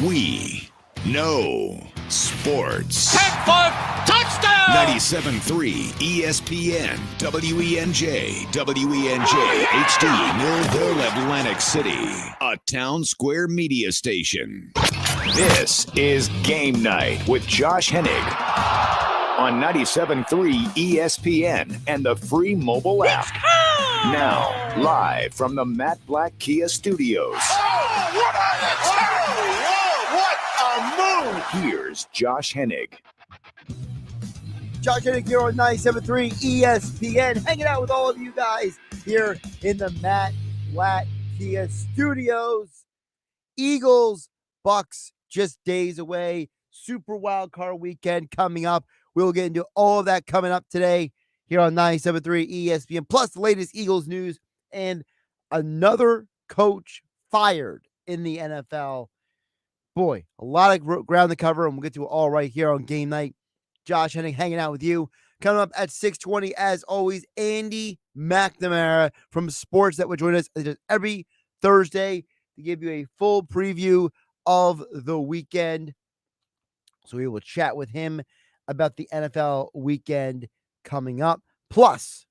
We know sports. 10-foot touchdown! 97.3 ESPN, WENJ, HD, Millville, Atlantic City, a Town Square media station. This is Game Night with Josh Hennig on 97.3 ESPN and the free mobile app. Now, live from the Matt Black Kia Studios. Here's Josh Hennig. Josh Hennig here on 97.3 ESPN, hanging out with all of you guys here in the Matt Black Kia Studios. Eagles, Bucs, just days away. Super Wild Card Weekend coming up. We'll get into all of that coming up today here on 97.3 ESPN, plus the latest Eagles news and another coach fired in the NFL. Boy, a lot of ground to cover, and we'll get to it all right here on Game Night. Josh Hennig hanging out with you. Coming up at 6:20, as always, Andy McNamara from Sportsnet will join us every Thursday to give you a full preview of the weekend. So we will chat with him about the NFL weekend coming up. Plus,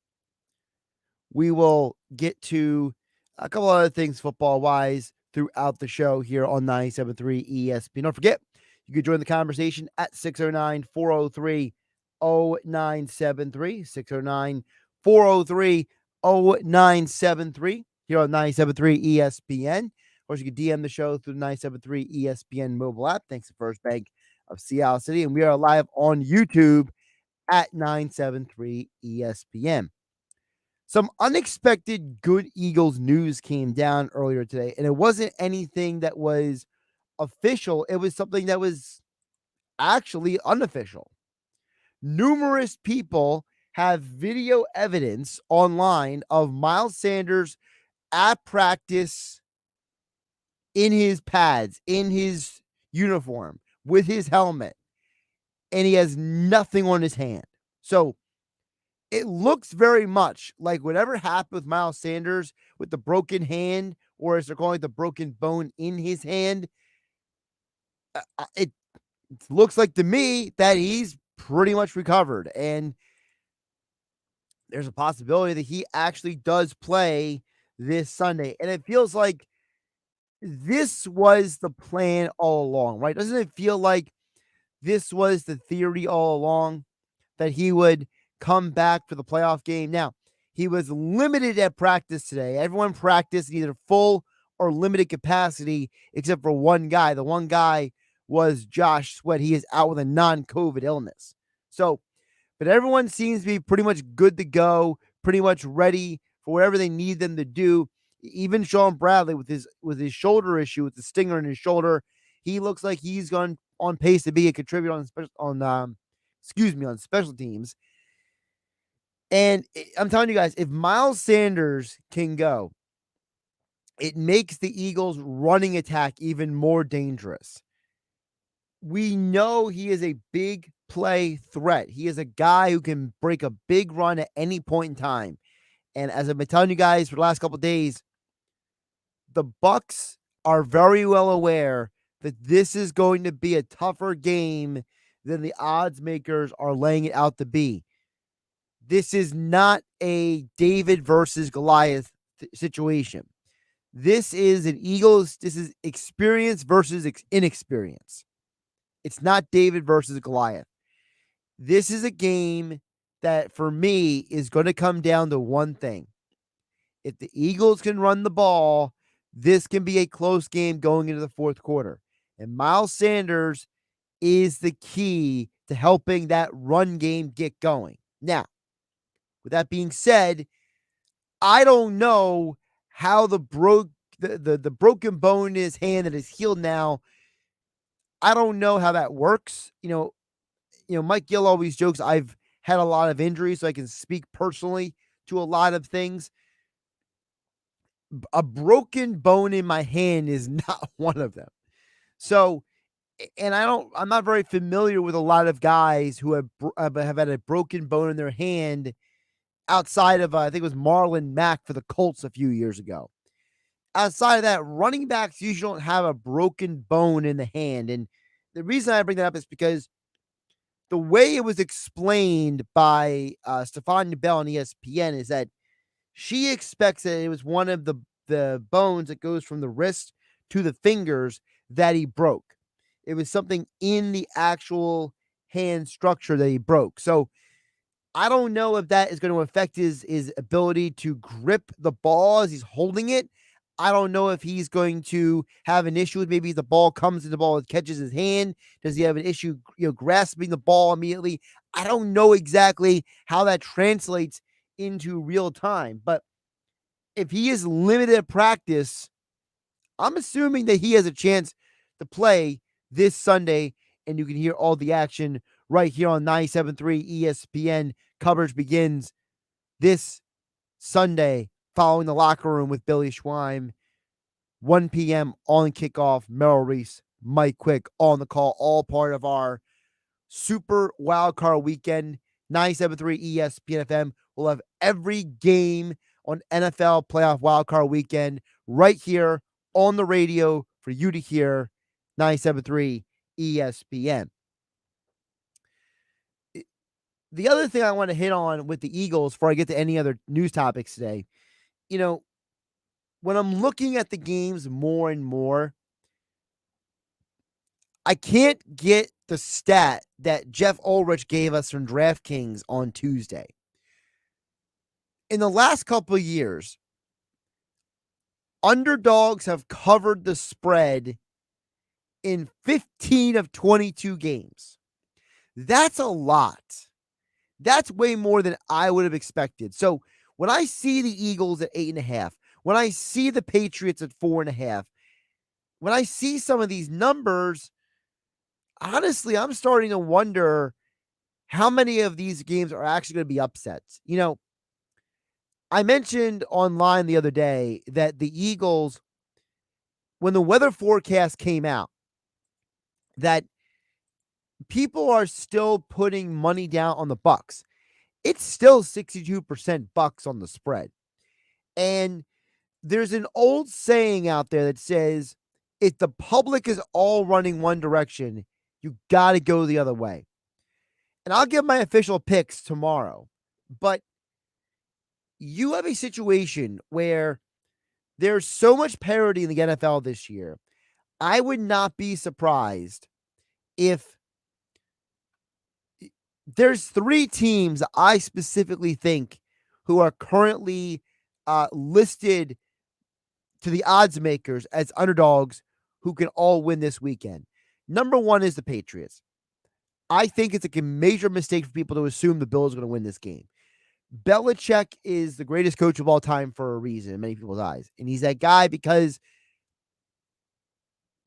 we will get to a couple other things football-wise throughout the show here on 97.3 ESPN. Don't forget, you can join the conversation at 609-403-0973, 609-403-0973 here on 97.3 ESPN. Of course, you can DM the show through the 97.3 ESPN mobile app. Thanks to First Bank of Seattle City. And we are live on YouTube at 97.3 ESPN. Some unexpected good Eagles news came down earlier today, and it wasn't anything that was official. It was something that was actually unofficial. Numerous people have video evidence online of Miles Sanders at practice in his pads, in his uniform, with his helmet, and he has nothing on his hand. So it looks very much like whatever happened with Miles Sanders with the broken hand, or as they're calling it, the broken bone in his hand. It looks like to me that he's pretty much recovered, and there's a possibility that he actually does play this Sunday. And it feels like this was the plan all along, right? Doesn't it feel like this was the theory all along, that he would come back for the playoff game? Now, he was limited at practice today. Everyone practiced in either full or limited capacity, except for one guy. The one guy was Josh Sweat. He is out with a non-COVID illness. So, but everyone seems to be pretty much good to go, pretty much ready for whatever they need them to do. Even Sean Bradley with his shoulder issue, with the stinger in his shoulder, he looks like he's on pace to be a contributor on special teams. And I'm telling you guys, if Miles Sanders can go, it makes the Eagles' running attack even more dangerous. We know he is a big play threat. He is a guy who can break a big run at any point in time. And as I've been telling you guys for the last couple of days, the Bucs are very well aware that this is going to be a tougher game than the odds makers are laying it out to be. This is not a David versus Goliath situation. This is experience versus inexperience. It's not David versus Goliath. This is a game that, for me, is going to come down to one thing. If the Eagles can run the ball, this can be a close game going into the fourth quarter. And Miles Sanders is the key to helping that run game get going. Now, with that being said, I don't know how the broken bone in his hand that is healed now, I don't know how that works. You know, Mike Gill always jokes I've had a lot of injuries, so I can speak personally to a lot of things. A broken bone in my hand is not one of them. So, and I'm not very familiar with a lot of guys who have had a broken bone in their hand outside of, I think it was Marlon Mack for the Colts a few years ago. outside of that, running backs usually don't have a broken bone in the hand. And the reason I bring that up is because the way it was explained by Stephania Bell on ESPN is that she expects that it was one of the bones that goes from the wrist to the fingers that he broke. It was something in the actual hand structure that he broke. So I don't know if that is going to affect his ability to grip the ball as he's holding it. I don't know if he's going to have an issue with maybe the ball comes in the ball, it catches his hand. Does he have an issue, grasping the ball immediately? I don't know exactly how that translates into real time, but if he is limited at practice, I'm assuming that he has a chance to play this Sunday, and you can hear all the action right here on 97.3 ESPN. Coverage begins this Sunday following the locker room with Billy Schweim. 1 p.m. on kickoff. Merrill Reese, Mike Quick on the call, all part of our Super Wildcard Weekend. 97.3 ESPN FM will have every game on NFL Playoff Wildcard Weekend right here on the radio for you to hear. 97.3 ESPN. The other thing I want to hit on with the Eagles before I get to any other news topics today, when I'm looking at the games more and more, I can't get the stat that Jeff Ulrich gave us from DraftKings on Tuesday. In the last couple of years, underdogs have covered the spread in 15 of 22 games. That's a lot. That's way more than I would have expected. So when I see the Eagles at 8.5, when I see the Patriots at 4.5, when I see some of these numbers, honestly, I'm starting to wonder how many of these games are actually going to be upsets. I mentioned online the other day that the Eagles, when the weather forecast came out, that people are still putting money down on the Bucs. It's still 62% Bucs on the spread. And there's an old saying out there that says, if the public is all running one direction, you got to go the other way. And I'll give my official picks tomorrow. But you have a situation where there's so much parity in the NFL this year. I would not be surprised if there's 3 teams I specifically think who are currently listed to the odds makers as underdogs who can all win this weekend. Number 1 is the Patriots. I think it's a major mistake for people to assume the Bills are going to win this game. Belichick is the greatest coach of all time for a reason in many people's eyes. And he's that guy because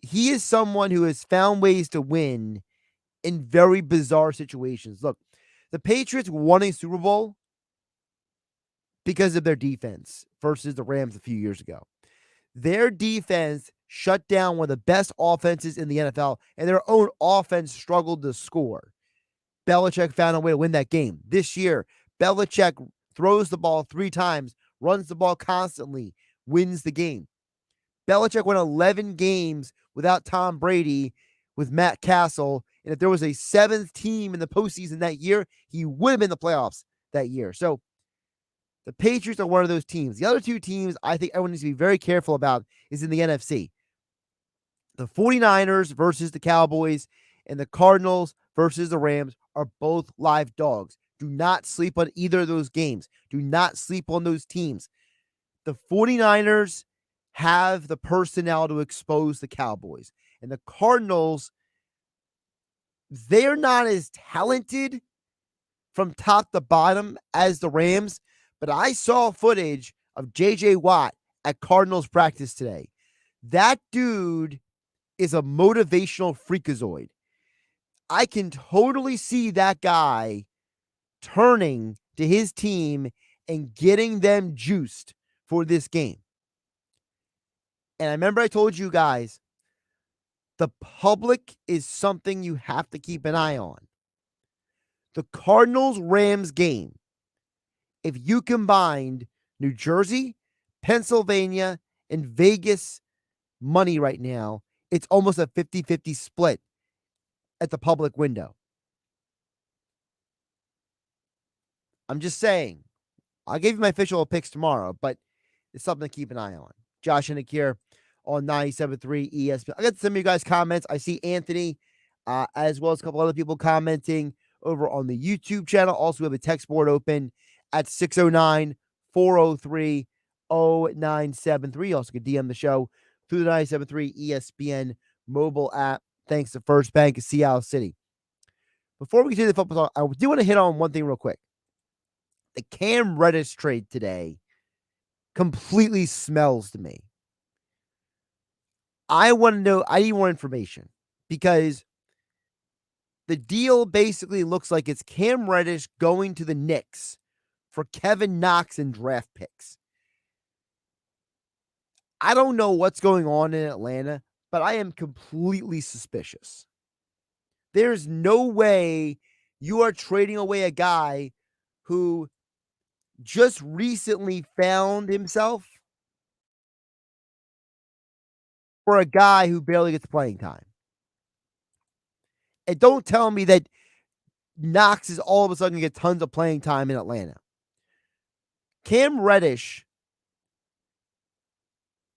he is someone who has found ways to win in very bizarre situations. Look, the Patriots won a Super Bowl because of their defense versus the Rams a few years ago. Their defense shut down one of the best offenses in the NFL, and their own offense struggled to score. Belichick found a way to win that game. This year, Belichick throws the ball 3 times, runs the ball constantly, wins the game. Belichick won 11 games without Tom Brady with Matt Castle, and if there was a 7th team in the postseason that year, he would have been in the playoffs that year. So the Patriots are one of those teams. The other 2 teams I think everyone needs to be very careful about is in the NFC. The 49ers versus the Cowboys and the Cardinals versus the Rams are both live dogs. Do not sleep on either of those games. Do not sleep on those teams. The 49ers have the personnel to expose the Cowboys. And the Cardinals, they're not as talented from top to bottom as the Rams, but I saw footage of J.J. Watt at Cardinals practice today. That dude is a motivational freakazoid. I can totally see that guy turning to his team and getting them juiced for this game. And I remember I told you guys, the public is something you have to keep an eye on. The Cardinals-Rams game, if you combined New Jersey, Pennsylvania, In Vegas money right now, it's almost a 50-50 split at the public window. I'm just saying. I'll give you my official picks tomorrow, but it's something to keep an eye on. Josh Hennig here on 97.3 ESPN. I got some of you guys' comments. I see Anthony, as well as a couple other people commenting over on the YouTube channel. Also, we have a text board open at 609-403-0973. Also, can DM the show through the 97.3 ESPN mobile app. Thanks to First Bank of Seattle City. Before we continue the football, I do want to hit on one thing real quick. The Cam Reddish trade today completely smells to me. I want to know, I need more information because the deal basically looks like it's Cam Reddish going to the Knicks for Kevin Knox and draft picks. I don't know what's going on in Atlanta, but I am completely suspicious. There's no way you are trading away a guy who just recently found himself for a guy who barely gets playing time. And don't tell me that Knox is all of a sudden going to get tons of playing time in Atlanta. Cam Reddish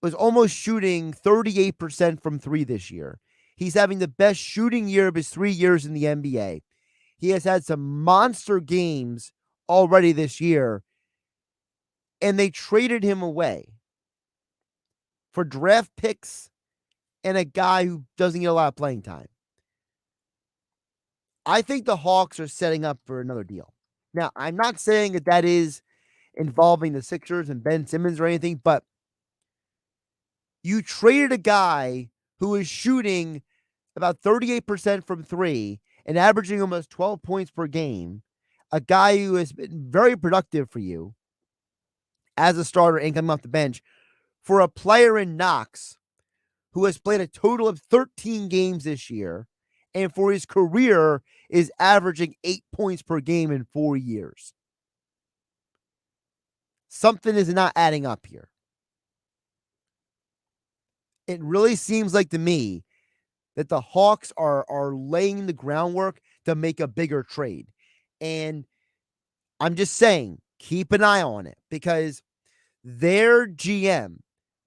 was almost shooting 38% from three this year. He's having the best shooting year of his 3 years in the NBA. He has had some monster games already this year. And they traded him away for draft picks and a guy who doesn't get a lot of playing time. I think the Hawks are setting up for another deal. Now, I'm not saying that that is involving the Sixers and Ben Simmons or anything, but you traded a guy who is shooting about 38% from three and averaging almost 12 points per game, a guy who has been very productive for you as a starter and coming off the bench, for a player in Knox who has played a total of 13 games this year and for his career is averaging 8 points per game in 4 years. Something is not adding up here. It really seems like to me that the Hawks are laying the groundwork to make a bigger trade. And I'm just saying, keep an eye on it because their GM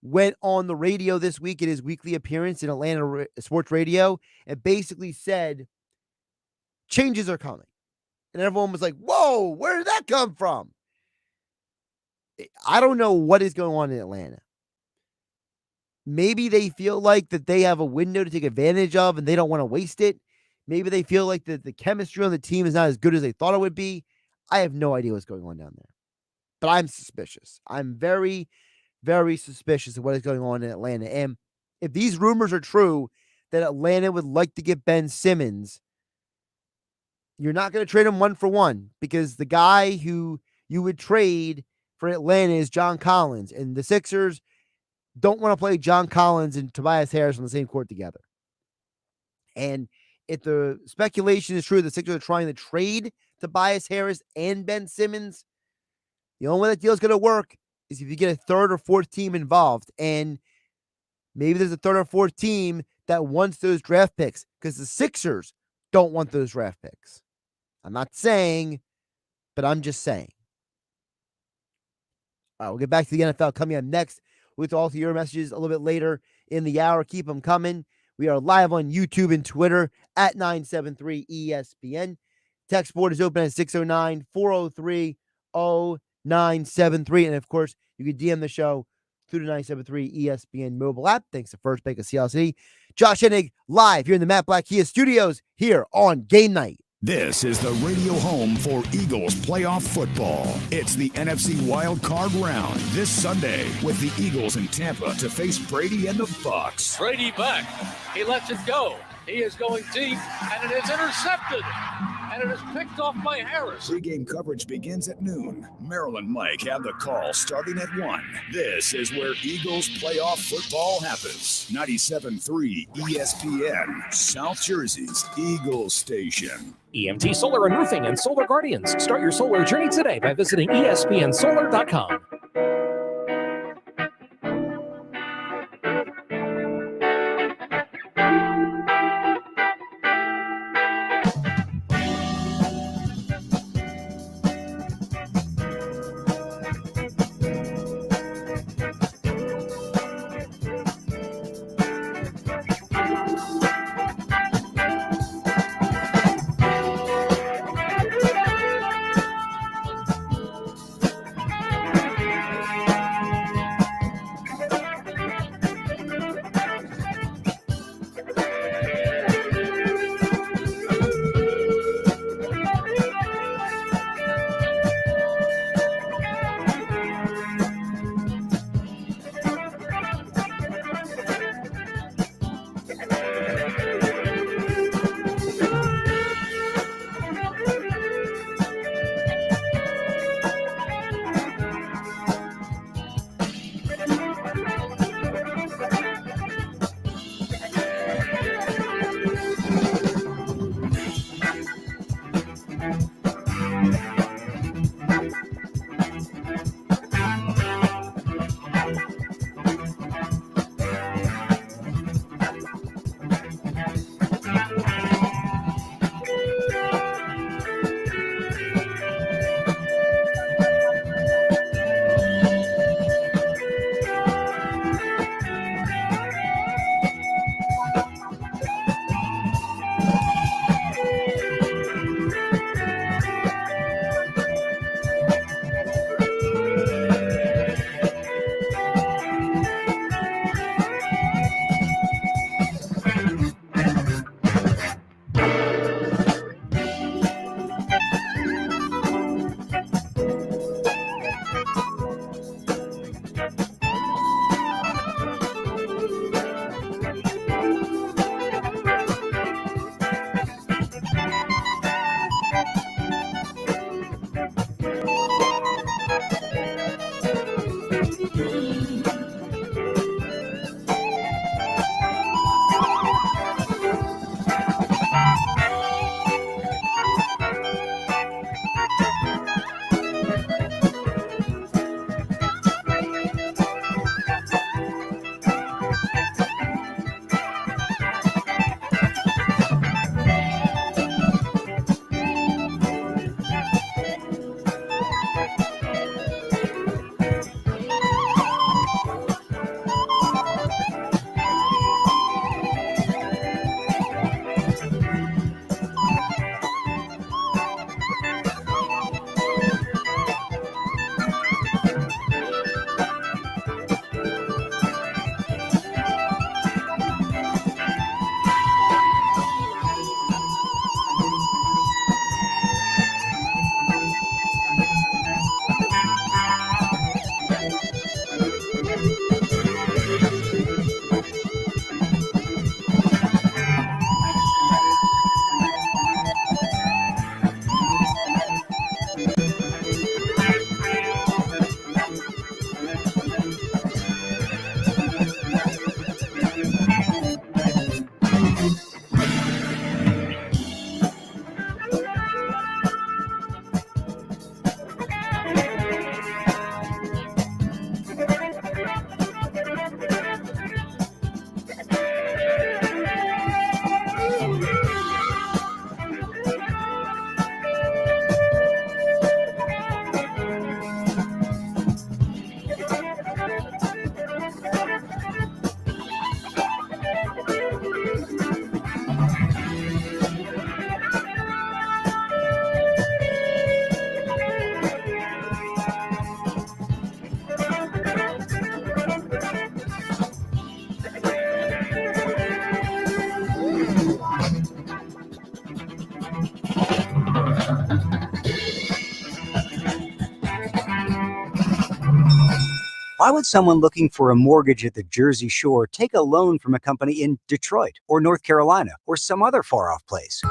went on the radio this week in his weekly appearance in Atlanta sports radio and basically said, changes are coming. And everyone was like, whoa, where did that come from? I don't know what is going on in Atlanta. Maybe they feel like that they have a window to take advantage of and they don't want to waste it. Maybe they feel like the chemistry on the team is not as good as they thought it would be. I have no idea what's going on down there. But I'm suspicious. I'm very, very suspicious of what is going on in Atlanta. And if these rumors are true that Atlanta would like to get Ben Simmons, you're not going to trade him 1-for-1 because the guy who you would trade for Atlanta is John Collins. And the Sixers don't want to play John Collins and Tobias Harris on the same court together. And if the speculation is true, the Sixers are trying to trade Tobias Harris and Ben Simmons, the only way that deal is going to work is if you get a third or fourth team involved. And maybe there's a third or fourth team that wants those draft picks because the Sixers don't want those draft picks. I'm not saying, but I'm just saying. All right, we'll get back to the NFL coming up next with all of your messages a little bit later in the hour. Keep them coming. We are live on YouTube and Twitter at 973 ESPN. Text board is open at 609-403-0973. And of course, you can DM the show through the 973 ESPN mobile app. Thanks to First Bank of Seattle City. Josh Hennig live here in the Matt Black Kia studios here on Game Night. This is the radio home for Eagles playoff football. It's the NFC Wild Card Round this Sunday with the Eagles in Tampa to face Brady and the Bucs. Brady back. He lets it go. He is going deep, and it is intercepted. And it is picked off by Harris. Pre-game coverage begins at noon. Merrill and Mike have the call starting at 1. This is where Eagles playoff football happens. 97.3 ESPN, South Jersey's Eagles station. EMT Solar and Roofing and Solar Guardians. Start your solar journey today by visiting espnsolar.com. Why would someone looking for a mortgage at the Jersey Shore take a loan from a company in Detroit or North Carolina or some other far-off place?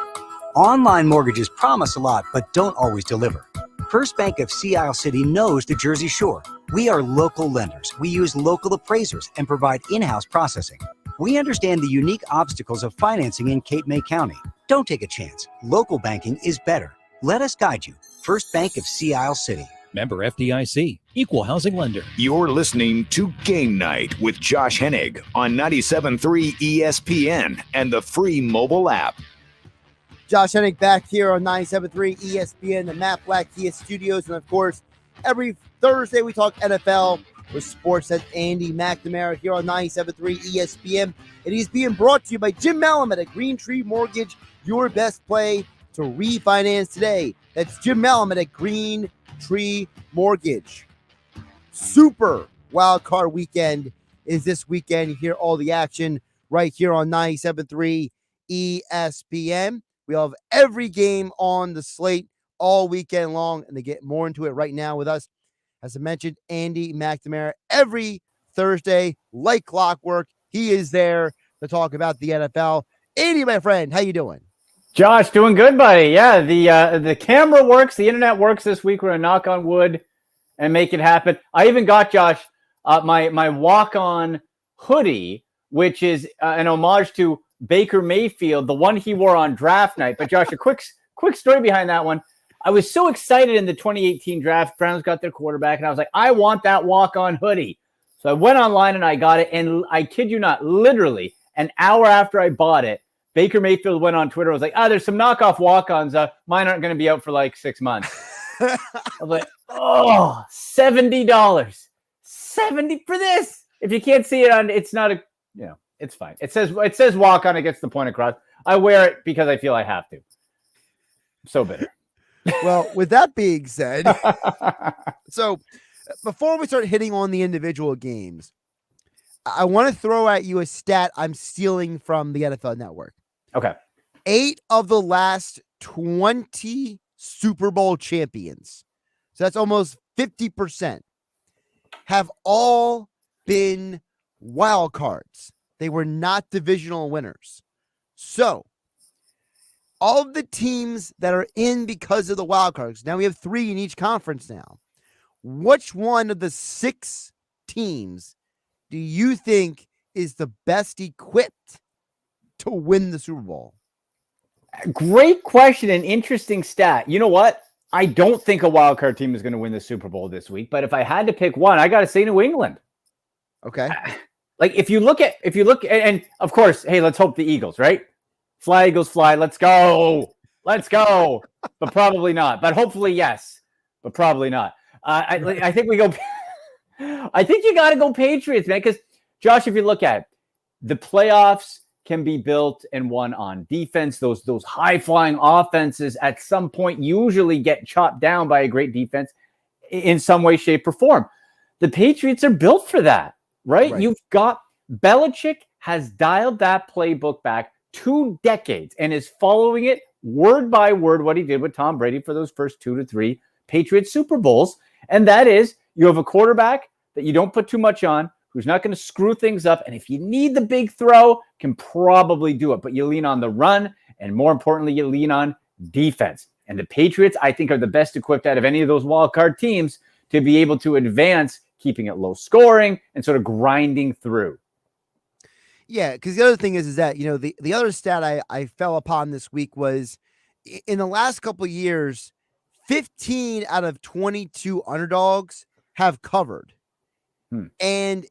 Online mortgages promise a lot, but don't always deliver. First Bank of Sea Isle City knows the Jersey Shore. We are local lenders. We use local appraisers and provide in-house processing. We understand the unique obstacles of financing in Cape May County. Don't take a chance. Local banking is better. Let us guide you. First Bank of Sea Isle City. Member FDIC, equal housing lender. You're listening to Game Night with Josh Hennig on 97.3 ESPN and the free mobile app. Josh Hennig back here on 97.3 ESPN, the Matt Black Kia Studios. And, of course, every Thursday we talk NFL with Sportsnet Andy McNamara here on 97.3 ESPN. And he's being brought to you by Jim Malamet at Green Tree Mortgage, your best play to refinance today. That's Jim Malamet at Green Tree Mortgage. Super wild card weekend is this weekend. You hear all the action right here on 97.3 ESPN. We have every game on the slate all weekend long, and they get more into it right now with us. As I mentioned, Andy McNamara every Thursday, like clockwork. He is there to talk about the NFL. Andy, my friend, how you doing? Josh, doing good, buddy. Yeah, the camera works, the internet works this week. We're gonna knock on wood and make it happen. I even got Josh my walk-on hoodie, which is an homage to Baker Mayfield, the one he wore on draft night. But Josh, a quick story behind that one. I was so excited in the 2018 draft. Browns got their quarterback, and I was like, I want that walk-on hoodie. So I went online and I got it, and I kid you not, literally an hour after I bought it, Baker Mayfield went on Twitter. I was like, there's some knockoff walk-ons. Mine aren't going to be out for like 6 months. I was like, $70. $70 for this. If you can't see it on, it's not it's fine. It says walk on, it gets the point across. I wear it because I feel I have to. I'm so bitter. Well, with that being said, so before we start hitting on the individual games, I want to throw at you a stat I'm stealing from the NFL Network. Okay. 8 of the last 20 Super Bowl champions, so that's almost 50%, have all been wild cards. They were not divisional winners. So, all of the teams that are in because of the wild cards, now we have 3 in each conference now. Which one of the 6 teams do you think is the best equipped to win the Super Bowl? Great question and interesting stat. You know what? I don't think a wild card team is going to win the Super Bowl this week, but if I had to pick one, I got to say New England. Okay. Like if you look, and of course, hey, let's hope the Eagles, right? Fly, Eagles, fly. Let's go. But probably not. But hopefully, yes. But probably not. I think we go. I think you got to go Patriots, man. Because Josh, if you look at it, the playoffs can be built and won on defense. Those high flying offenses at some point usually get chopped down by a great defense in some way, shape, or form. The Patriots are built for that, right? You've got Belichick has dialed that playbook back 2 decades and is following it word by word what he did with Tom Brady for those first 2 to 3 Patriots Super Bowls. And that is you have a quarterback that you don't put too much on, who's not going to screw things up. And if you need the big throw, can probably do it. But you lean on the run, and more importantly, you lean on defense. And the Patriots, I think, are the best equipped out of any of those wild card teams to be able to advance, keeping it low scoring and sort of grinding through. Yeah, because the other thing is that, the other stat I fell upon this week was in the last couple of years, 15 out of 22 underdogs have covered. And,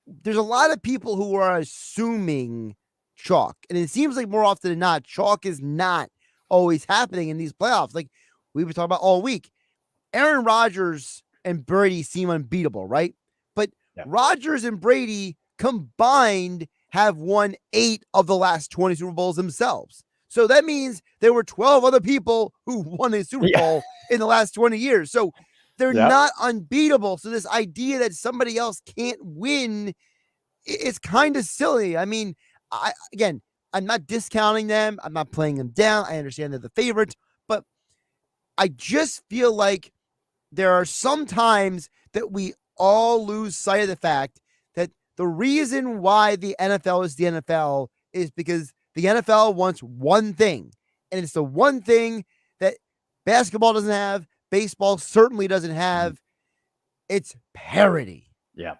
there's a lot of people who are assuming chalk. And it seems like more often than not, chalk is not always happening in these playoffs. Like we were talking about all week. Aaron Rodgers and Brady seem unbeatable, right? But Rodgers and Brady combined have won 8 of the last 20 Super Bowls themselves. So that means there were 12 other people who won a Super Bowl in the last 20 years. So they're not unbeatable. So this idea that somebody else can't win, it's kind of silly. I mean, I'm not discounting them. I'm not playing them down. I understand they're the favorites, but I just feel like there are some times that we all lose sight of the fact that the reason why the NFL is the NFL is because the NFL wants one thing, and it's the one thing that basketball doesn't have, baseball certainly doesn't have. It's parity. Yeah.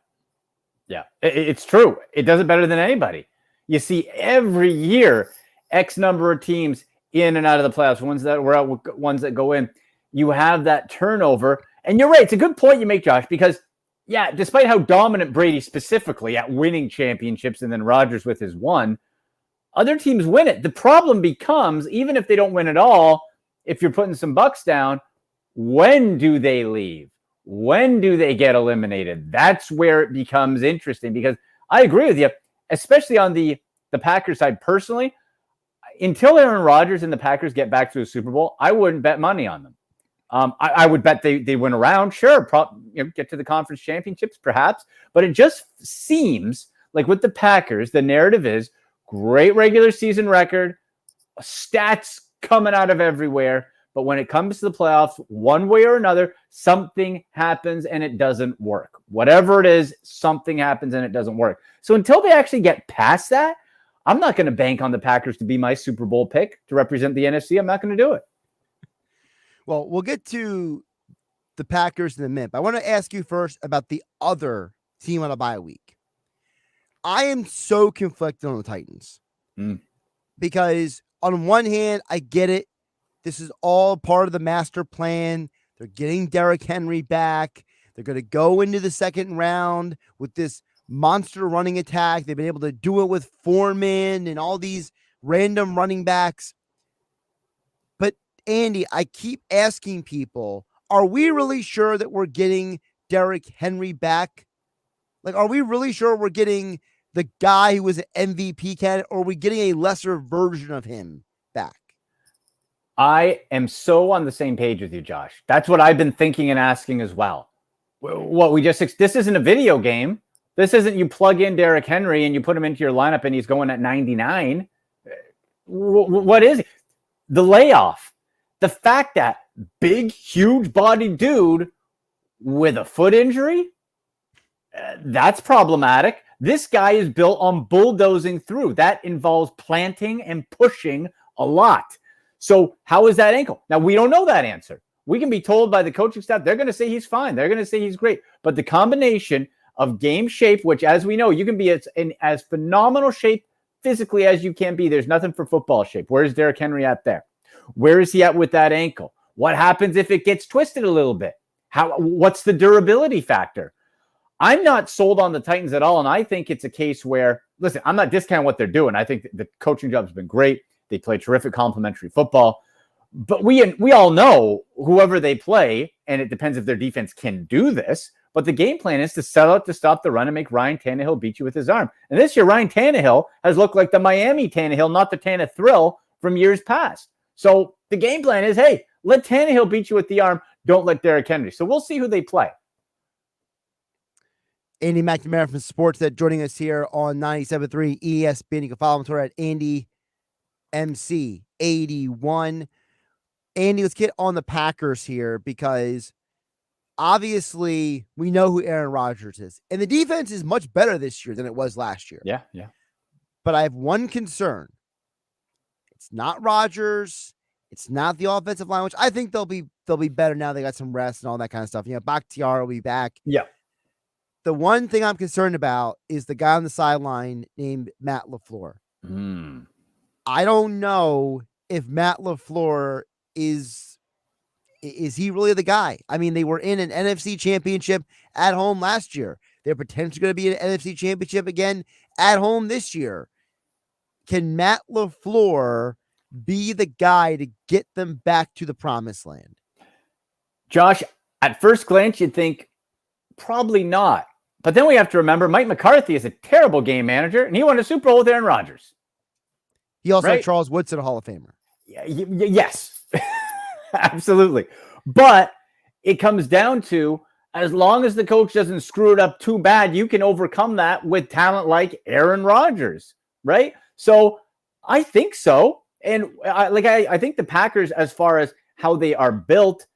Yeah. It's true. It does it better than anybody. You see every year, X number of teams in and out of the playoffs, ones that were out, ones that go in. You have that turnover. And you're right. It's a good point you make, Josh, because, yeah, despite how dominant Brady specifically at winning championships and then Rodgers with his one, other teams win it. The problem becomes, even if they don't win it all, if you're putting some bucks down, when do they leave? When do they get eliminated? That's where it becomes interesting, because I agree with you, especially on the Packers side. Personally, until Aaron Rodgers and the Packers get back to a Super Bowl, I wouldn't bet money on them. I would bet they win around, sure, get to the conference championships, perhaps. But it just seems like with the Packers, the narrative is great regular season record, stats coming out of everywhere. But when it comes to the playoffs, one way or another, something happens and it doesn't work. Whatever it is, something happens and it doesn't work. So until they actually get past that, I'm not going to bank on the Packers to be my Super Bowl pick to represent the NFC. I'm not going to do it. Well, we'll get to the Packers in a minute. But I want to ask you first about the other team on a bye week. I am so conflicted on the Titans because on one hand, I get it. This is all part of the master plan. They're getting Derrick Henry back. They're going to go into the second round with this monster running attack. They've been able to do it with Foreman and all these random running backs. But Andy, I keep asking people, are we really sure that we're getting Derrick Henry back? Like, are we really sure we're getting the guy who was an MVP candidate, or are we getting a lesser version of him back? I am so on the same page with you, Josh. That's what I've been thinking and asking as well. This isn't a video game. This isn't you plug in Derrick Henry and you put him into your lineup and he's going at 99. What is it? The layoff. The fact that big, huge body dude with a foot injury, that's problematic. This guy is built on bulldozing through. That involves planting and pushing a lot. So how is that ankle? Now, we don't know that answer. We can be told by the coaching staff, they're going to say he's fine. They're going to say he's great. But the combination of game shape, which, as we know, you can be in as phenomenal shape physically as you can be. There's nothing for football shape. Where's Derrick Henry at there? Where is he at with that ankle? What happens if it gets twisted a little bit? What's the durability factor? I'm not sold on the Titans at all, and I think it's a case where, listen, I'm not discounting what they're doing. I think the coaching job has been great. They play terrific complementary football. But we all know whoever they play, and it depends if their defense can do this, but the game plan is to set out to stop the run and make Ryan Tannehill beat you with his arm. And this year, Ryan Tannehill has looked like the Miami Tannehill, not the Tannehill thrill from years past. So the game plan is, hey, let Tannehill beat you with the arm. Don't let Derrick Henry. So we'll see who they play. Andy McNamara from Sportsnet joining us here on 97.3 ESPN. You can follow him on Twitter at AndyMC81. Andy, let's get on the Packers here because obviously we know who Aaron Rodgers is. And the defense is much better this year than it was last year. Yeah. But I have one concern. It's not Rodgers. It's not the offensive line, which I think they'll be better now. They got some rest and all that kind of stuff. You know, Bakhtiari will be back. Yeah. The one thing I'm concerned about is the guy on the sideline named Matt LaFleur. I don't know if Matt LaFleur is he really the guy? I mean, they were in an NFC championship at home last year. They're potentially going to be in an NFC championship again at home this year. Can Matt LaFleur be the guy to get them back to the promised land? Josh, at first glance, you'd think probably not. But then we have to remember Mike McCarthy is a terrible game manager, and he won a Super Bowl with Aaron Rodgers. He also had Charles Woodson, a Hall of Famer. Yes, absolutely. But it comes down to, as long as the coach doesn't screw it up too bad, you can overcome that with talent like Aaron Rodgers, right? So I think so. And I think the Packers, as far as how they are built,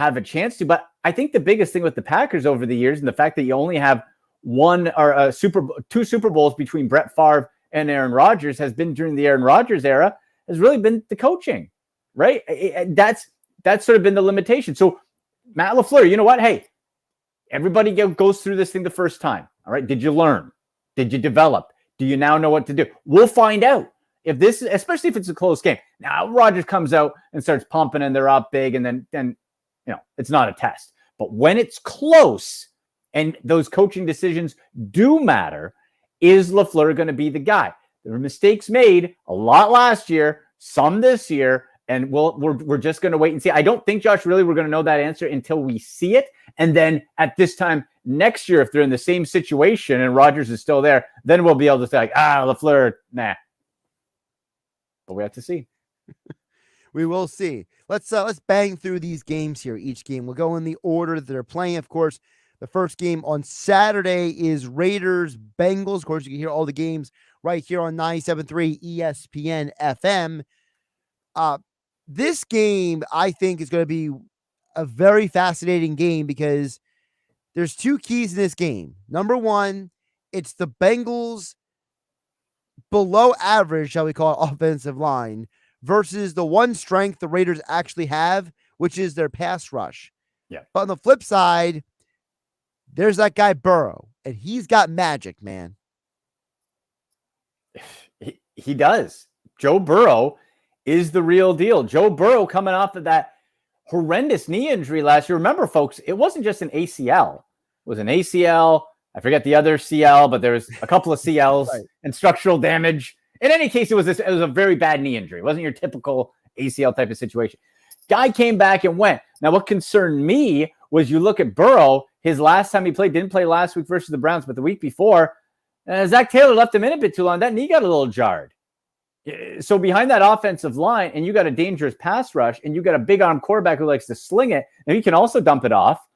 have a chance to. But I think the biggest thing with the Packers over the years, and the fact that you only have two Super Bowls between Brett Favre and Aaron Rodgers, has been during the Aaron Rodgers era, has really been the coaching, right? That's sort of been the limitation. So Matt LaFleur, you know what? Hey, everybody goes through this thing the first time. All right. Did you learn? Did you develop? Do you now know what to do? We'll find out if this, especially if it's a close game. Now Rodgers comes out and starts pumping and they're up big, and then it's not a test. But when it's close and those coaching decisions do matter, is LaFleur going to be the guy? There were mistakes made a lot last year, some this year, and we're just going to wait and see. I don't think, Josh, really we're going to know that answer until we see it. And then at this time next year, if they're in the same situation and Rodgers is still there, then we'll be able to say, like, LaFleur, nah. But we have to see. We will see. Let's bang through these games here. Each game, we'll go in the order that they're playing. Of course, the first game on Saturday is Raiders Bengals. Of course, you can hear all the games right here on 97.3 ESPN FM. This game, I think, is going to be a very fascinating game because there's two keys in this game. Number one, it's the Bengals below average, shall we call it, offensive line versus the one strength the Raiders actually have, which is their pass rush. Yeah. But on the flip side, there's that guy Burrow, and he's got magic, man. He does. Joe Burrow is the real deal. Joe Burrow coming off of that horrendous knee injury last year. Remember, folks, it wasn't just an ACL. It was an ACL. I forget the other CL, but there was a couple of CLs right. And structural damage. In any case, it was a very bad knee injury. It wasn't your typical ACL type of situation. Guy came back and went. Now, what concerned me was you look at Burrow, his last time he played, didn't play last week versus the Browns, but the week before, Zach Taylor left him in a bit too long. That knee got a little jarred. So behind that offensive line, and you got a dangerous pass rush, and you got a big arm quarterback who likes to sling it, and he can also dump it off.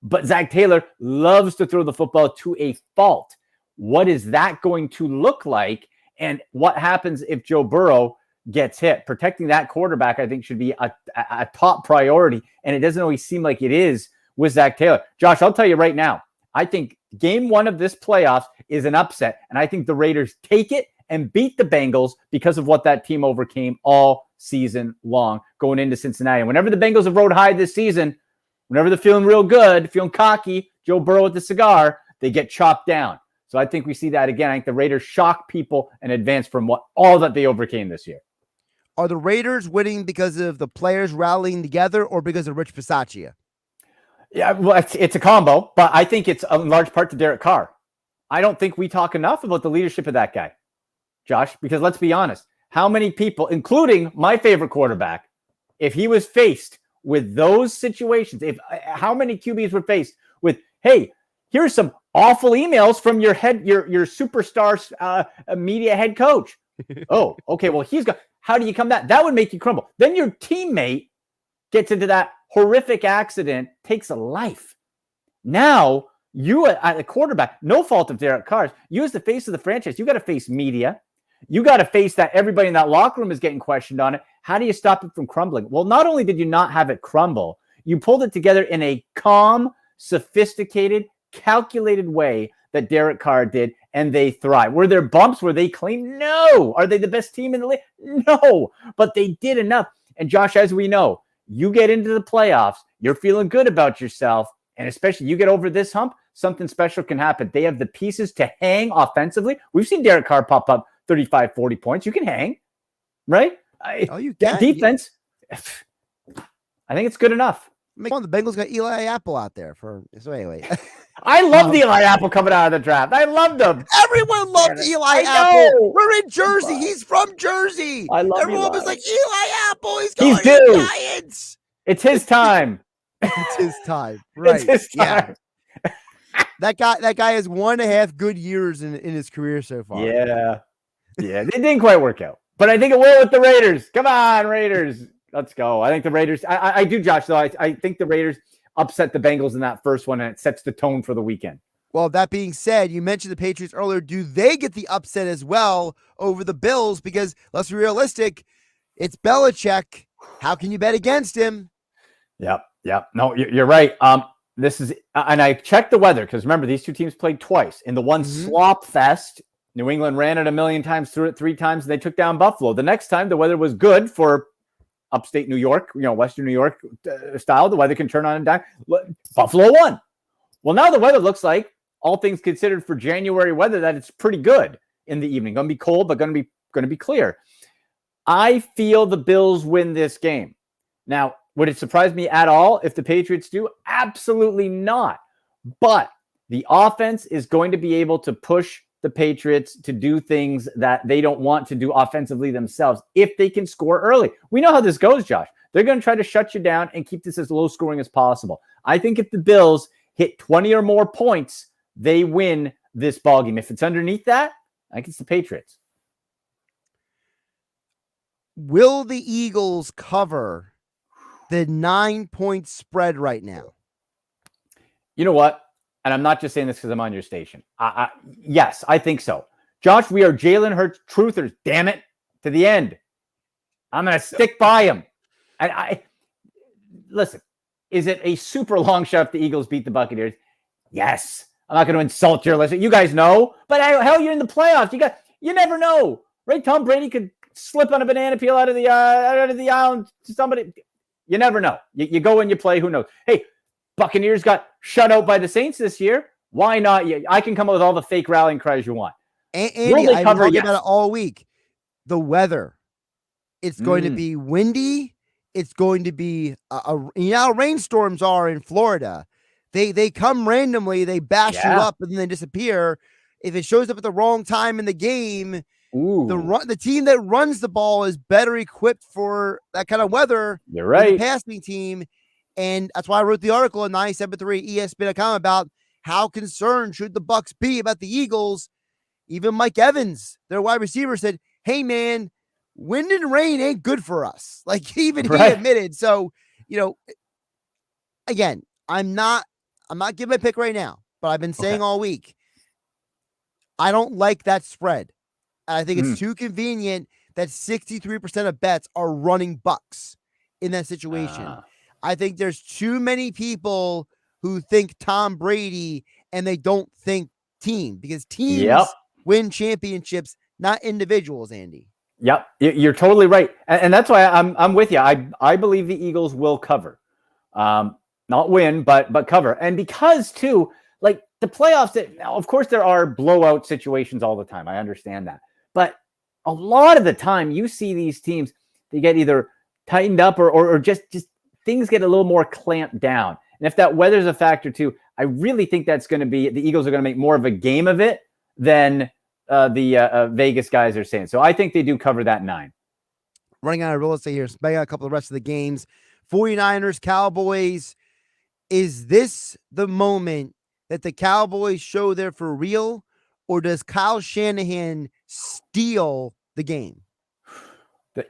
But Zach Taylor loves to throw the football to a fault. What is that going to look like? And what happens if Joe Burrow gets hit? Protecting that quarterback, I think, should be a top priority. And it doesn't always seem like it is with Zach Taylor. Josh, I'll tell you right now, I think game one of this playoffs is an upset. And I think the Raiders take it and beat the Bengals because of what that team overcame all season long going into Cincinnati. And whenever the Bengals have rode high this season, whenever they're feeling real good, feeling cocky, Joe Burrow with the cigar, they get chopped down. So I think we see that again. I think the Raiders shock people and advance from all that they overcame this year. Are the Raiders winning because of the players rallying together or because of Rich Bisaccia? Yeah, well, it's a combo, but I think it's in large part to Derek Carr. I don't think we talk enough about the leadership of that guy, Josh, because let's be honest, how many people, including my favorite quarterback, if he was faced with those situations, how many QBs were faced with, hey, here's some awful emails from your superstar media head coach. Oh, okay, well, how do you come back? That would make you crumble. Then your teammate gets into that horrific accident, takes a life. Now, you at the quarterback, no fault of Derek Carr's, you as the face of the franchise, you got to face media. You got to face that everybody in that locker room is getting questioned on it. How do you stop it from crumbling? Well, not only did you not have it crumble, you pulled it together in a calm, sophisticated, calculated way that Derek Carr did, and they thrive. Were there bumps? Were they clean? No. Are they the best team in the league? No. But they did enough. And Josh, as we know, you get into the playoffs, you're feeling good about yourself, and especially you get over this hump, something special can happen. They have the pieces to hang offensively. We've seen Derek Carr pop up 35, 40 points. You can hang, right? You can. Defense, I think it's good enough. The Bengals got Eli Apple out there so anyway. I love Eli Apple coming out of the draft. I loved him. Everyone loved Eli Apple. We're in Jersey. He's from Jersey. I love Everyone Eli. Was like, Eli Apple. He's going He's due. to the Giants. It's his time. It's his time. Right. It's his time. Yeah. That guy has 1.5 good years in his career so far. Yeah. It didn't quite work out. But I think it will with the Raiders. Come on, Raiders. Let's go. I think the Raiders, I do, Josh, though. I think the Raiders upset the Bengals in that first one, and it sets the tone for the weekend. Well, that being said, you mentioned the Patriots earlier. Do they get the upset as well over the Bills? Because let's be realistic, it's Belichick. How can you bet against him? Yep. Yeah, no, you're right. This is, and I checked the weather because remember, these two teams played twice. In the one slop fest, New England ran it a million times, threw it 3 times, and they took down Buffalo. The next time, the weather was good for upstate New York, Western New York style. The weather can turn on and dime. Buffalo won. Well, now the weather looks like, all things considered for January weather, that it's pretty good in the evening. Going to be cold, but going to be clear. I feel the Bills win this game. Now, would it surprise me at all if the Patriots do? Absolutely not. But the offense is going to be able to push the Patriots to do things that they don't want to do offensively themselves if they can score early. We know how this goes, Josh. They're going to try to shut you down and keep this as low scoring as possible. I think if the Bills hit 20 or more points, they win this ballgame. If it's underneath that, I think it's the Patriots. Will the Eagles cover the 9-point spread right now? You know what? And I'm not just saying this because I'm on your station. Yes, I think so. Josh, we are Jalen Hurts truthers, damn it, to the end. I'm going to stick by him. Listen, is it a super long shot if the Eagles beat the Buccaneers? Yes. I'm not going to insult your listener. You guys know. But hell, you're in the playoffs. You never know. Right? Tom Brady could slip on a banana peel out of the island to somebody. You never know. You go and you play. Who knows? Hey, Buccaneers got shut out by the Saints this year. Why not? I can come up with all the fake rallying cries you want. Andy, I've been talking about it all week. The weather. It's going to be windy. It's going to be how rainstorms are in Florida. They come randomly. They bash you up and then they disappear. If it shows up at the wrong time in the game, the team that runs the ball is better equipped for that kind of weather. You're right. The passing team. And that's why I wrote the article on 973 ESPN.com about how concerned should the Bucs be about the Eagles. Even Mike Evans, their wide receiver, said, hey, man, wind and rain ain't good for us. Like, even he admitted. So, again, I'm not giving a pick right now, but I've been saying all week, I don't like that spread. I think it's too convenient that 63% of bets are running Bucs in that situation. I think there's too many people who think Tom Brady and they don't think team, because teams win championships, not individuals, Andy. Yep, you're totally right. And that's why I'm with you. I believe the Eagles will cover. Not win, but cover. And because, too, like the playoffs, of course, there are blowout situations all the time. I understand that. But a lot of the time, you see these teams, they get either tightened up or just things get a little more clamped down. And if that weather's a factor, too, I really think that's going to be, the Eagles are going to make more of a game of it than the Vegas guys are saying. So I think they do cover that 9. Running out of real estate here. Bang out a couple of the rest of the games. 49ers, Cowboys. Is this the moment that the Cowboys show they're for real, or does Kyle Shanahan steal the game?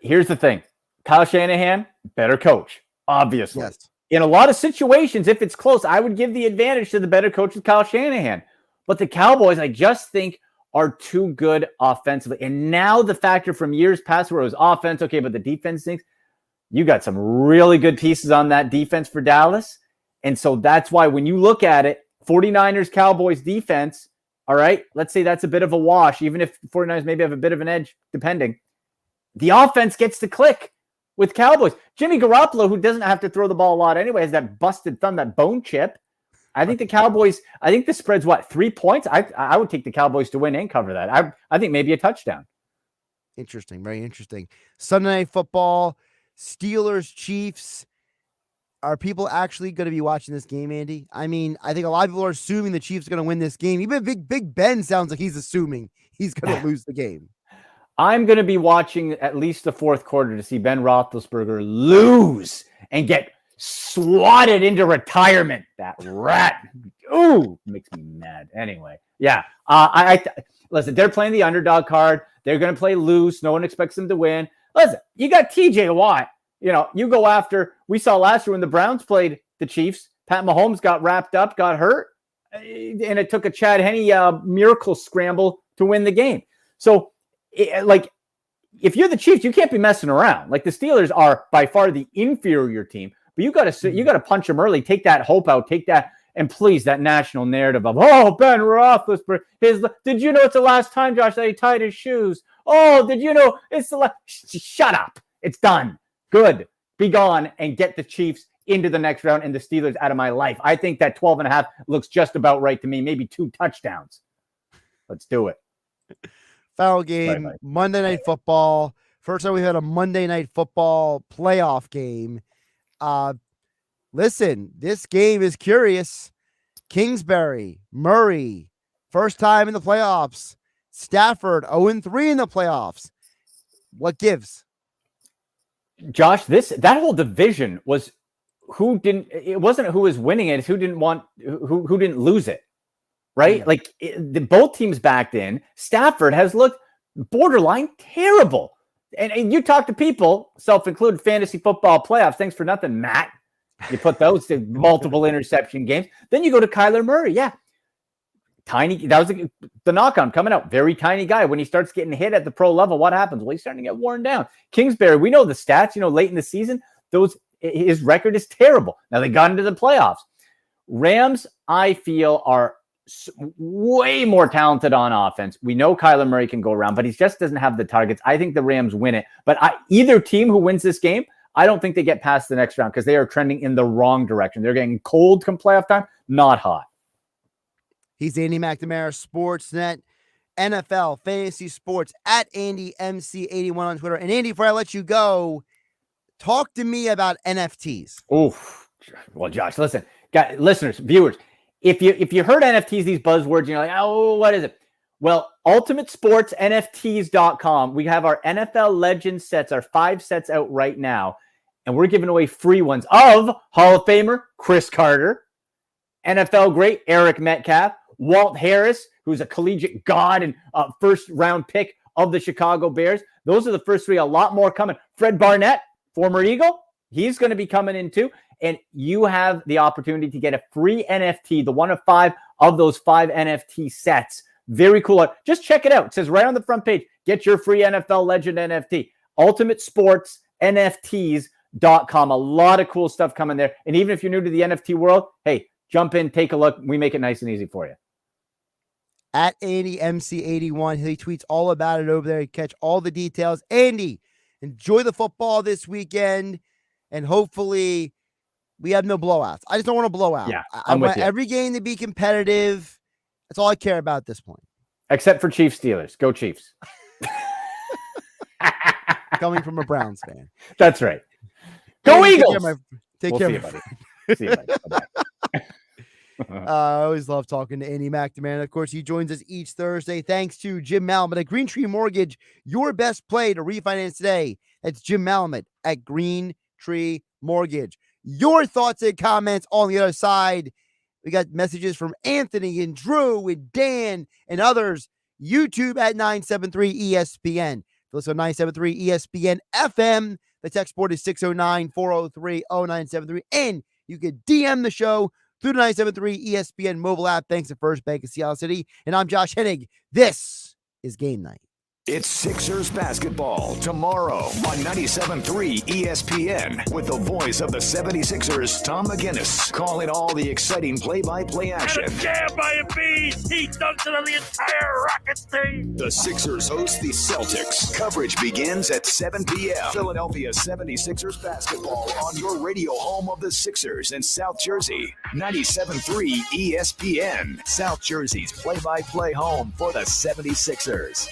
Here's the thing. Kyle Shanahan, better coach, obviously. Yes. In a lot of situations, if it's close, I would give the advantage to the better coach with Kyle Shanahan. But the Cowboys, I just think, are too good offensively. And now the factor from years past where it was offense, okay, but the defense things, you got some really good pieces on that defense for Dallas. And so that's why when you look at it, 49ers, Cowboys defense, all right, let's say that's a bit of a wash, even if 49ers maybe have a bit of an edge, depending. The offense gets to click with Cowboys. Jimmy Garoppolo, who doesn't have to throw the ball a lot anyway, has that busted thumb, that bone chip. I think the Cowboys, I think the spread's 3 points? I would take the Cowboys to win and cover that. I think maybe a touchdown. Interesting. Very interesting. Sunday Night Football, Steelers, Chiefs. Are people actually going to be watching this game, Andy? I mean, I think a lot of people are assuming the Chiefs are going to win this game. Even Big Ben sounds like he's assuming he's going to lose the game. I'm going to be watching at least the fourth quarter to see Ben Roethlisberger lose and get swatted into retirement. That rat. Ooh, makes me mad. Anyway, yeah. Listen, they're playing the underdog card. They're going to play loose. No one expects them to win. Listen, you got TJ Watt. You go after, we saw last year when the Browns played the Chiefs, Pat Mahomes got wrapped up, got hurt, and it took a Chad Henne miracle scramble to win the game. So, if you're the Chiefs, you can't be messing around. Like, the Steelers are by far the inferior team, But you got to punch him early. Take that hope out. Take that. And please, that national narrative of, oh, Ben Roethlisberger, did you know it's the last time, Josh, that he tied his shoes? Oh, did you know it's the last? Shut up. It's done. Good. Be gone and get the Chiefs into the next round and the Steelers out of my life. I think that 12.5 looks just about right to me. Maybe 2 touchdowns. Let's do it. Final game, Monday Night Football. First time we had a Monday Night Football playoff game. Listen, this game is curious. Kingsbury, Murray, first time in the playoffs. Stafford, 0-3 in the playoffs. What gives? Josh, that whole division was it wasn't who was winning it, it's who didn't lose it. Right? Yeah. Both teams backed in. Stafford has looked borderline terrible. And you talk to people, self-included, fantasy football playoffs. Thanks for nothing, Matt. You put those to multiple interception games. Then you go to Kyler Murray. Yeah. Tiny. That was the knock on coming out. Very tiny guy. When he starts getting hit at the pro level, what happens? Well, he's starting to get worn down. Kingsbury, we know the stats. Late in the season, his record is terrible. Now they got into the playoffs. Rams, I feel, are way more talented on offense. We know Kyler Murray can go around, but he just doesn't have the targets. I think the Rams win it. But either team who wins this game, I don't think they get past the next round because they are trending in the wrong direction. They're getting cold come playoff time, not hot. He's Andy McNamara, Sportsnet, NFL, Fantasy Sports, at AndyMC81 on Twitter. And Andy, before I let you go, talk to me about NFTs. Oof. Well, Josh, listen, listeners, viewers, if you heard NFTs, these buzzwords, you're like, oh, what is it? Well, UltimateSportsNFTs.com. We have our NFL Legends sets, our 5 sets out right now. And we're giving away free ones of Hall of Famer Chris Carter, NFL great Eric Metcalf, Walt Harris, who's a collegiate god and first-round pick of the Chicago Bears. Those are the first 3. A lot more coming. Fred Barnett, former Eagle, he's going to be coming in too. And you have the opportunity to get a free NFT, the one of 5 of those 5 NFT sets. Very cool. Just check it out. It says right on the front page, get your free NFL Legend NFT. UltimateSportsNFTs.com. A lot of cool stuff coming there. And even if you're new to the NFT world, hey, jump in, take a look. We make it nice and easy for you. At AndyMC81, he tweets all about it over there. You catch all the details. Andy, enjoy the football this weekend, and hopefully we have no blowouts. I just don't want to blow out. Yeah, I want every game to be competitive. That's all I care about at this point. Except for Chiefs Steelers. Go Chiefs. Coming from a Browns fan. That's right. Go Eagles. Take care, See you, buddy. See you, buddy. Bye-bye. I always love talking to Andy McNamara. Of course, he joins us each Thursday. Thanks to Jim Malamut at Green Tree Mortgage, your best play to refinance today. That's Jim Malamut at Green Tree Mortgage. Your thoughts and comments on the other side. We got messages from Anthony and Drew and Dan and others. YouTube at 973 ESPN. Listen to 973 ESPN FM. The text board is 609-403-0973. And you can DM the show through the 973 ESPN mobile app. Thanks to First Bank of Seattle City. And I'm Josh Hennig. This is Game Night. It's Sixers basketball tomorrow on 97.3 ESPN with the voice of the 76ers, Tom McGinnis, calling all the exciting play-by-play action. And a jam by a beast. He dunks it on the entire Rockets team. The Sixers host the Celtics. Coverage begins at 7 p.m. Philadelphia 76ers basketball on your radio home of the Sixers in South Jersey. 97.3 ESPN, South Jersey's play-by-play home for the 76ers.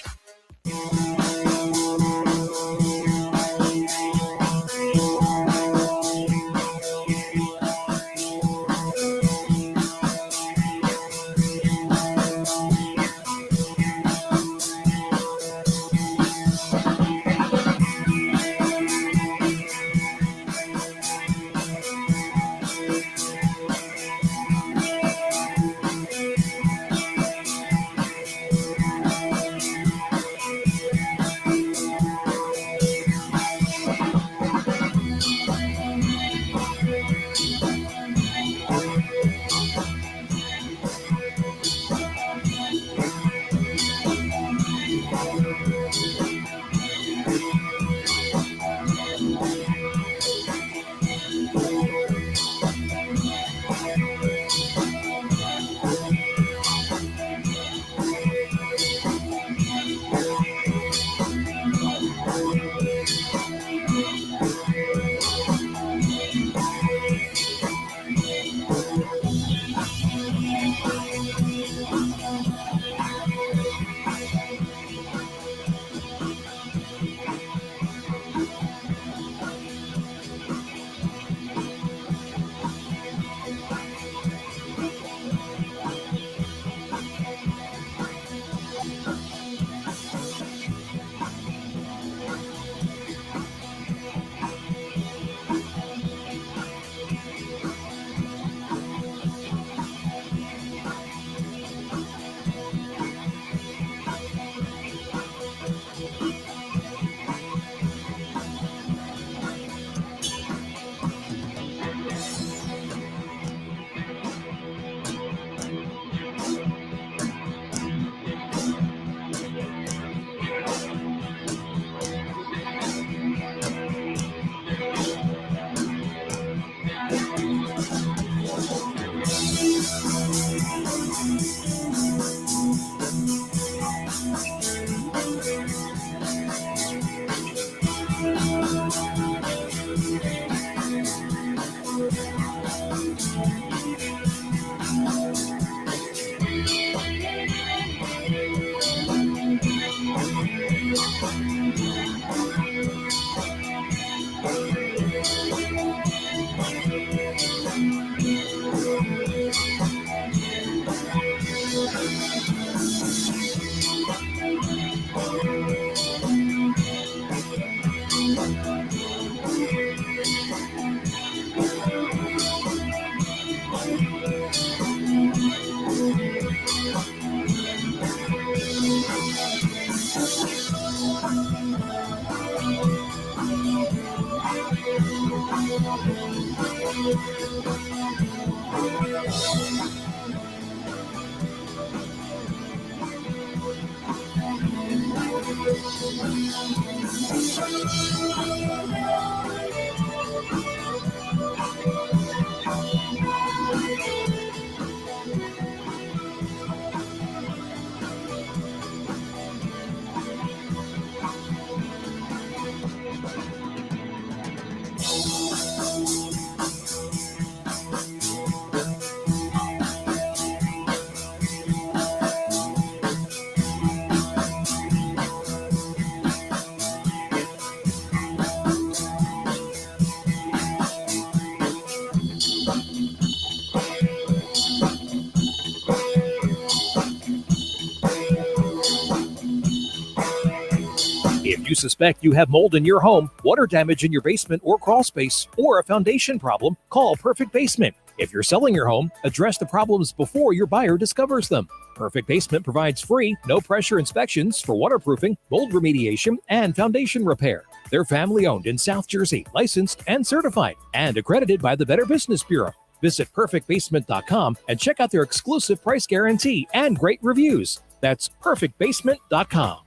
If you suspect you have mold in your home, water damage in your basement or crawl space, or a foundation problem, call Perfect Basement. If you're selling your home, address the problems before your buyer discovers them. Perfect Basement provides free, no-pressure inspections for waterproofing, mold remediation, and foundation repair. They're family-owned in South Jersey, licensed and certified, and accredited by the Better Business Bureau. Visit perfectbasement.com and check out their exclusive price guarantee and great reviews. That's perfectbasement.com.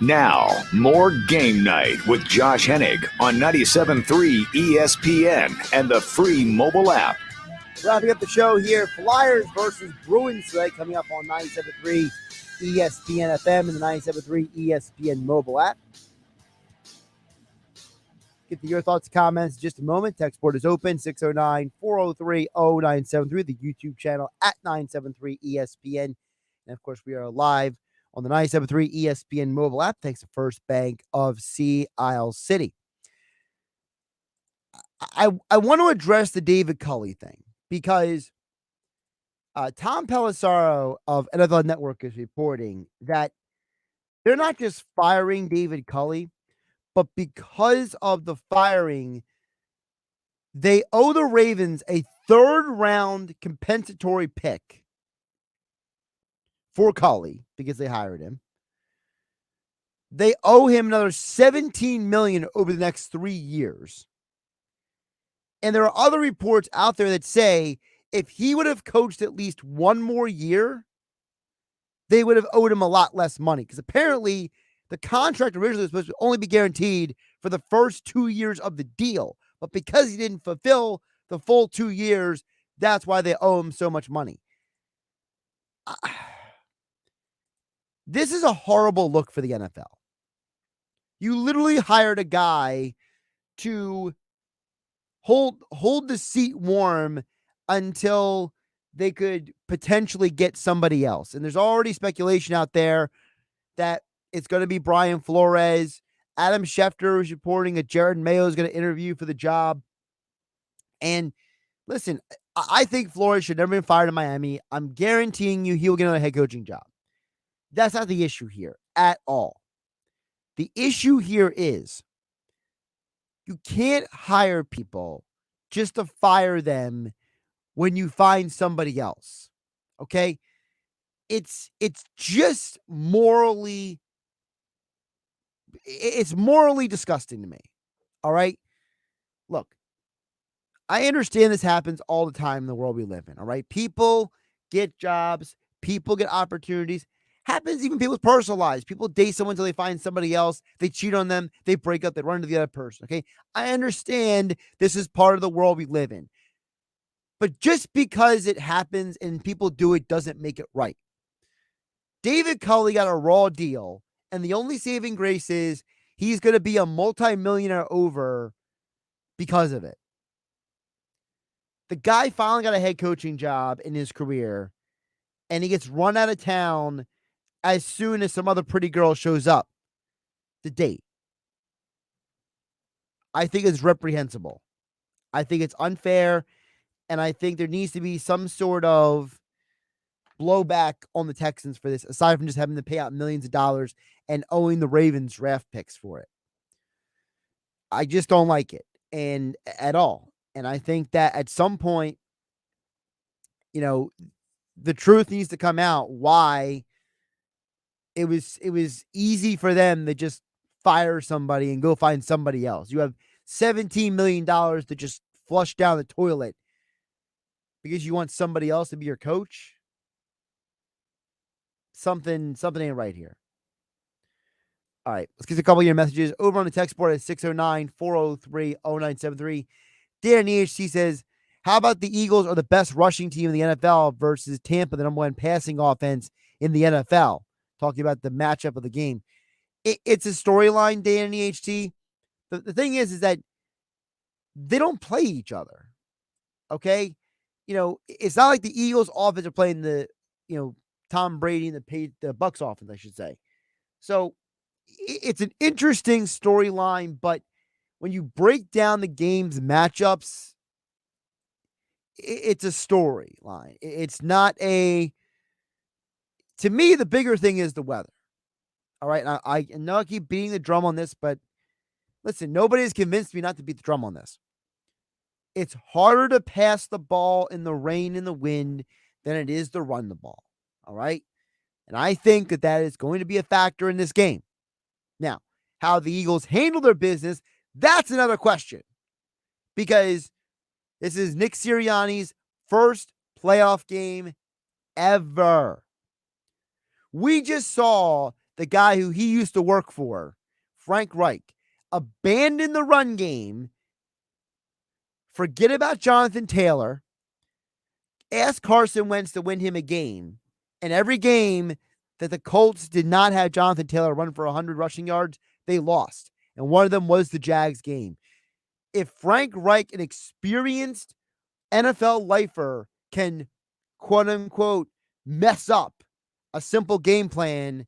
Now, more Game Night with Josh Hennig on 97.3 ESPN and the free mobile app. Wrapping up the show here, Flyers versus Bruins today, coming up on 97.3 ESPN FM and the 97.3 ESPN mobile app. Get to your thoughts and comments in just a moment. Text board is open, 609-403-0973, the YouTube channel at 973 ESPN. And, of course, we are live on the 97.3 ESPN mobile app, thanks to First Bank of Sea Isle City. I want to address the David Culley thing because Tom Pelissero of NFL Network is reporting that they're not just firing David Culley, but because of the firing, they owe the Ravens a third-round compensatory pick for Culley because they hired him. They owe him another $17 million over the next 3 years. And there are other reports out there that say if he would have coached at least one more year, they would have owed him a lot less money. Because apparently the contract originally was supposed to only be guaranteed for the first 2 years of the deal. But because he didn't fulfill the full 2 years, that's why they owe him so much money. This is a horrible look for the NFL. You literally hired a guy to hold the seat warm until they could potentially get somebody else. And there's already speculation out there that it's going to be Brian Flores. Adam Schefter is reporting that Jared Mayo is going to interview for the job. And listen, I think Flores should never been fired in Miami. I'm guaranteeing you he will get another head coaching job. That's not the issue here at all. The issue here is you can't hire people just to fire them when you find somebody else. Okay? It's just morally disgusting to me. All right? Look, I understand this happens all the time in the world we live in. All right? People get jobs, people get opportunities. Happens even people's personal lives. People date someone until they find somebody else. They cheat on them. They break up. They run into the other person. Okay. I understand this is part of the world we live in. But just because it happens and people do it doesn't make it right. David Culley got a raw deal. And the only saving grace is he's going to be a multimillionaire over because of it. The guy finally got a head coaching job in his career. And he gets run out of town as soon as some other pretty girl shows up to date. I think it's reprehensible. I think it's unfair. And I think there needs to be some sort of blowback on the Texans for this, aside from just having to pay out millions of dollars and owing the Ravens draft picks for it. I just don't like it and at all. And I think that at some point, the truth needs to come out why it was easy for them to just fire somebody and go find somebody else. You have $17 million to just flush down the toilet because you want somebody else to be your coach. Something ain't right here. All right, let's get a couple of your messages over on the text board at 609-403-0973. Dan EHC says, how about the Eagles are the best rushing team in the NFL versus Tampa, the number one passing offense in the NFL? Talking about the matchup of the game. It's a storyline, Dan EHT. The thing is that they don't play each other. Okay? It's not like the Eagles offense are playing the, Tom Brady and the Bucs offense, I should say. So it's an interesting storyline, but when you break down the game's matchups, it's a storyline. It's not to me, the bigger thing is the weather. All right. I know I keep beating the drum on this, but listen, nobody has convinced me not to beat the drum on this. It's harder to pass the ball in the rain and the wind than it is to run the ball. All right. And I think that is going to be a factor in this game. Now, how the Eagles handle their business, that's another question. Because this is Nick Sirianni's first playoff game ever. We just saw the guy who he used to work for, Frank Reich, abandon the run game, forget about Jonathan Taylor, ask Carson Wentz to win him a game, and every game that the Colts did not have Jonathan Taylor run for 100 rushing yards, they lost. And one of them was the Jags game. If Frank Reich, an experienced NFL lifer, can quote unquote mess up a simple game plan,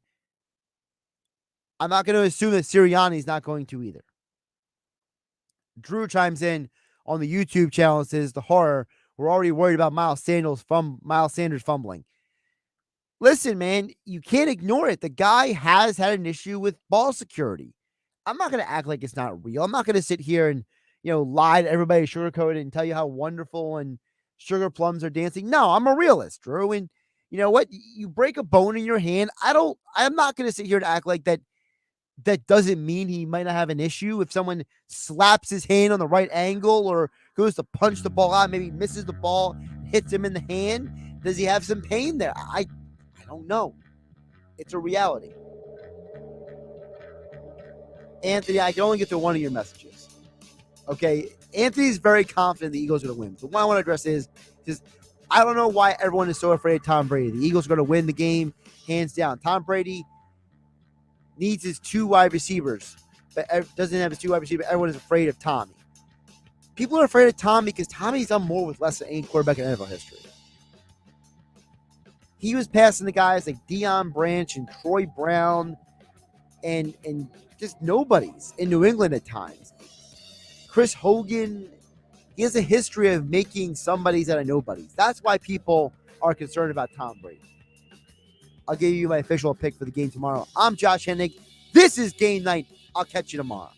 I'm not going to assume that Sirianni's not going to either. Drew chimes in on the YouTube channel and says, the horror, we're already worried about Miles Sanders fumbling. Listen, man, you can't ignore it. The guy has had an issue with ball security. I'm not going to act like it's not real. I'm not going to sit here and, lie to everybody, sugarcoat it, and tell you how wonderful and sugar plums are dancing. No, I'm a realist, Drew. And you know what? You break a bone in your hand. I'm not going to sit here and act like that. That doesn't mean he might not have an issue. If someone slaps his hand on the right angle or goes to punch the ball out, maybe misses the ball, hits him in the hand, does he have some pain there? I don't know. It's a reality. Anthony, I can only get to one of your messages. Okay, Anthony's very confident the Eagles are going to win. The one I want to address is I don't know why everyone is so afraid of Tom Brady. The Eagles are going to win the game, hands down. Tom Brady needs his two wide receivers, but doesn't have his two wide receivers. Everyone is afraid of Tommy. People are afraid of Tommy because Tommy's done more with less than any quarterback in NFL history. He was passing the guys like Deion Branch and Troy Brown and just nobodies in New England at times. Chris Hogan, he has a history of making somebodies out of nobodies. That's why people are concerned about Tom Brady. I'll give you my official pick for the game tomorrow. I'm Josh Hennig. This is Game Night. I'll catch you tomorrow.